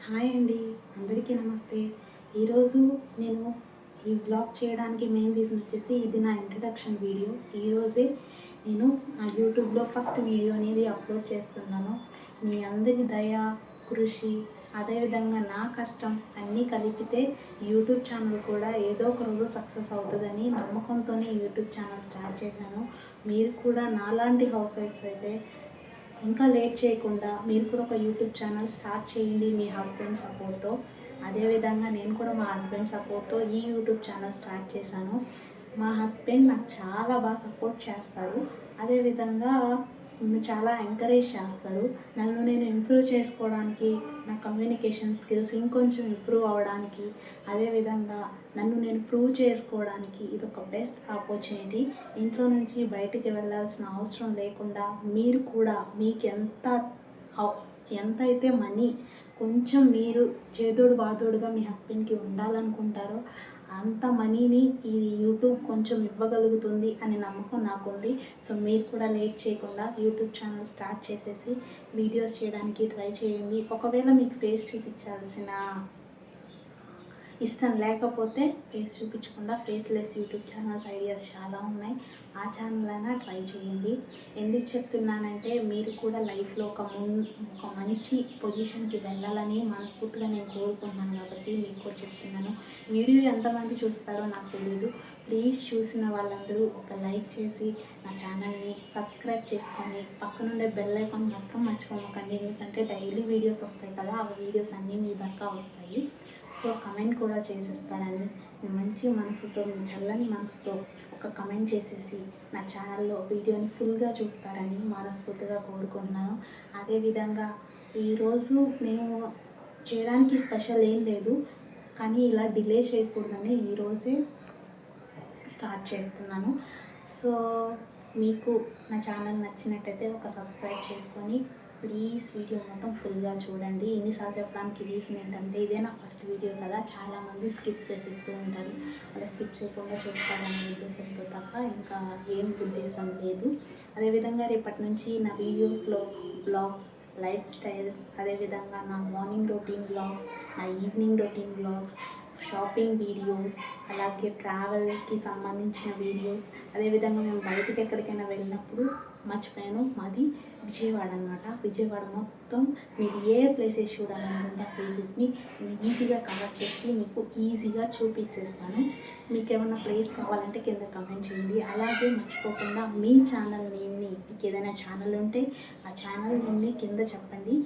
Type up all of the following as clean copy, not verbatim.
Hi అండి, అందరికీ నమస్తే. ఈరోజు నేను ఈ బ్లాగ్ చేయడానికి మెయిన్ రీజన్ వచ్చేసి ఇది నా ఇంట్రడక్షన్ వీడియో. ఈరోజే నేను నా యూట్యూబ్లో ఫస్ట్ వీడియో అనేది అప్లోడ్ చేస్తున్నాను. మీ అందరి దయ, కృషి, అదేవిధంగా నా కష్టం అన్నీ కలిపితే యూట్యూబ్ ఛానల్ కూడా ఏదో ఒక రోజు సక్సెస్ అవుతుందని నమ్మకంతోనే యూట్యూబ్ ఛానల్ స్టార్ట్ చేశాను. మీరు కూడా నాలాంటి హౌస్ వైఫ్స్ అయితే ఇంకా లేట్ చేయకుండా మీరు కూడా ఒక యూట్యూబ్ ఛానల్ స్టార్ట్ చేయండి మీ హస్బెండ్ సపోర్ట్తో. అదేవిధంగా నేను కూడా మా హస్బెండ్ సపోర్ట్తో ఈ యూట్యూబ్ ఛానల్ స్టార్ట్ చేశాను. మా హస్బెండ్ నాకు చాలా బాగా సపోర్ట్ చేస్తారు. అదేవిధంగా నన్ను చాలా ఎంకరేజ్ చేస్తారు. నన్ను నేను ఇంప్రూవ్ చేసుకోవడానికి, నా కమ్యూనికేషన్ స్కిల్స్ ఇంకొంచెం ఇంప్రూవ్ అవ్వడానికి, అదేవిధంగా నన్ను నేను ప్రూవ్ చేసుకోవడానికి ఇది ఒక బెస్ట్ ఆపర్చునిటీ. ఇంట్లో నుంచి బయటికి వెళ్ళాల్సిన అవసరం లేకుండా మీరు కూడా మీకు ఎంతైతే మనీ కొంచెం మీరు చేదోడు బాదోడుగా మీ హస్బెండ్కి ఉండాలనుకుంటారో అంత మనీని ఈ యూట్యూబ్ కొంచెం ఇవ్వగలుగుతుంది అనే నమ్మకం నాకుంది. సో మీరు కూడా లేట్ చేయకుండా యూట్యూబ్ ఛానల్ స్టార్ట్ చేసేసి వీడియోస్ చేయడానికి ట్రై చేయండి. ఒకవేళ మీకు ఫేస్ చూపించాల్సిన ఇష్టం లేకపోతే ఫేస్ చూపించకుండా ఫేస్లెస్ యూట్యూబ్ ఛానల్స్ ఐడియాస్ చాలా ఉన్నాయి. ఆ ఛానల్ అయినా ట్రై చేయండి. ఎందుకు చెప్తున్నానంటే మీరు కూడా లైఫ్లో ఒక మంచి పొజిషన్కి వెళ్ళాలని మనస్ఫూర్తిగా నేను కోరుకుంటున్నాను కాబట్టి మీకు కూడా చెప్తున్నాను. వీడియో ఎంతమంది చూస్తారో నాకు తెలియదు. ప్లీజ్ చూసిన వాళ్ళందరూ ఒక లైక్ చేసి నా ఛానల్ని సబ్స్క్రైబ్ చేసుకొని పక్కనుండే బెల్ ఐకాన్ మాత్రం మర్చిపోకండి. ఎందుకంటే డైలీ వీడియోస్ వస్తాయి కదా, ఆ వీడియోస్ అన్నీ మీ దాకా వస్తాయి. సో కమెంట్ కూడా చేసేస్తారని మంచి మనసుతో, చల్లని మనసుతో ఒక కమెంట్ చేసేసి నా ఛానల్లో వీడియోని ఫుల్గా చూస్తారని మనస్ఫూర్తిగా కోరుకుంటున్నాను. అదేవిధంగా ఈరోజు నేను చేయడానికి స్పెషల్ ఏం లేదు, కానీ ఇలా డిలే చేయకూడదని ఈరోజే స్టార్ట్ చేస్తున్నాను. సో మీకు నా ఛానల్ నచ్చినట్టయితే ఒక సబ్స్క్రైబ్ చేసుకొని ప్లీజ్ వీడియో మొత్తం ఫుల్గా చూడండి. ఎన్నిసార్లు చెప్పడానికి రీజన్ ఏంటంటే ఇదే నా ఫస్ట్ వీడియో కదా, చాలామంది స్కిప్ చేసేస్తూ ఉంటారు. అలా స్కిప్ చేయకుండా చూస్తారనే ఉద్దేశంతో తప్ప ఇంకా ఏం ఉద్దేశం లేదు. అదేవిధంగా రేపటి నుంచి నా వీడియోస్లో బ్లాగ్స్, లైఫ్ స్టైల్స్, అదేవిధంగా నా మార్నింగ్ రొటీన్ బ్లాగ్స్, నా evening routine vlogs, shopping videos, అలాగే ట్రావెల్కి సంబంధించిన వీడియోస్, అదేవిధంగా మేము బయటకి ఎక్కడికైనా వెళ్ళినప్పుడు మర్చిపోయాను, మాది విజయవాడ అనమాట. విజయవాడ మొత్తం మీరు ఏ ప్లేసెస్ చూడాలనుకుంటే ఆ ప్లేసెస్ని నేను ఈజీగా కవర్ చేసి మీకు ఈజీగా చూపించేస్తాను. మీకు ఏమైనా ప్లేస్ కావాలంటే కింద కమెంట్ చేయండి. అలాగే మర్చిపోకుండా మీ ఛానల్ నేమ్ని, మీకు ఏదైనా ఛానల్ ఉంటే ఆ ఛానల్ నేమ్ని కింద చెప్పండి,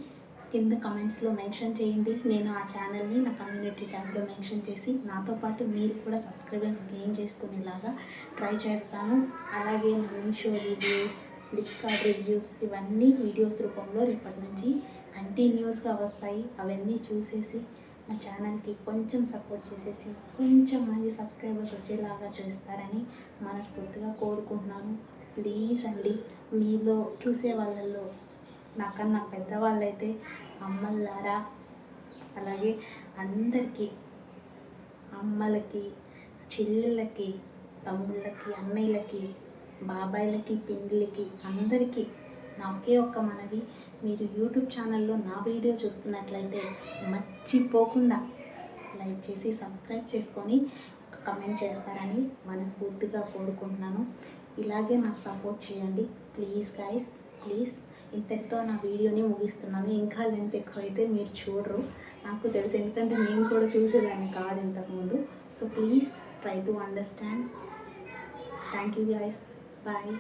కింద కమెంట్స్లో మెన్షన్ చేయండి. నేను ఆ ఛానల్ని నా కమ్యూనిటీ ట్యాబ్లో మెన్షన్ చేసి నాతో పాటు మీరు కూడా సబ్స్క్రైబర్స్ గెయిన్ చేసుకునేలాగా ట్రై చేస్తాను. అలాగే నా మీషో రివ్యూస్, ఫ్లిప్కార్ట్ రివ్యూస్ ఇవన్నీ వీడియోస్ రూపంలో రేపటి నుంచి కంటిన్యూస్గా వస్తాయి. అవన్నీ చూసేసి నా ఛానల్కి కొంచెం సపోర్ట్ చేసేసి కొంచెం మంది సబ్స్క్రైబర్స్ వచ్చేలాగా చేస్తారని మనస్ఫూర్తిగా కోరుకుంటున్నాను. ప్లీజ్ అండి, మీలో చూసే వాళ్ళల్లో నాకన్నా పెద్దవాళ్ళైతే అమ్మలారా, అలాగే అందరికీ అమ్మలకి, చెల్లెళ్ళకి, తమ్ముళ్ళకి, అన్నయ్యలకి, బాబాయిలకి, పిన్నులకి అందరికీ నా ఒకే ఒక్క మనవి, మీరు యూట్యూబ్ ఛానల్లో నా వీడియో చూస్తున్నట్లయితే మర్చిపోకుండా లైక్ చేసి సబ్స్క్రైబ్ చేసుకొని కమెంట్ చేస్తారని మనస్ఫూర్తిగా కోరుకుంటున్నాను. ఇలాగే నాకు సపోర్ట్ చేయండి ప్లీజ్ గైస్, ప్లీజ్. ఇంతటితో నా వీడియోని ముగిస్తున్నాను. ఇంకా లెంత్ ఎక్కువైతే మీరు చూడరు, నాకు తెలుసు, ఎందుకంటే నేను కూడా చూసేదాన్ని కాదు ఇంతకుముందు. So please try to understand. Thank you guys, bye.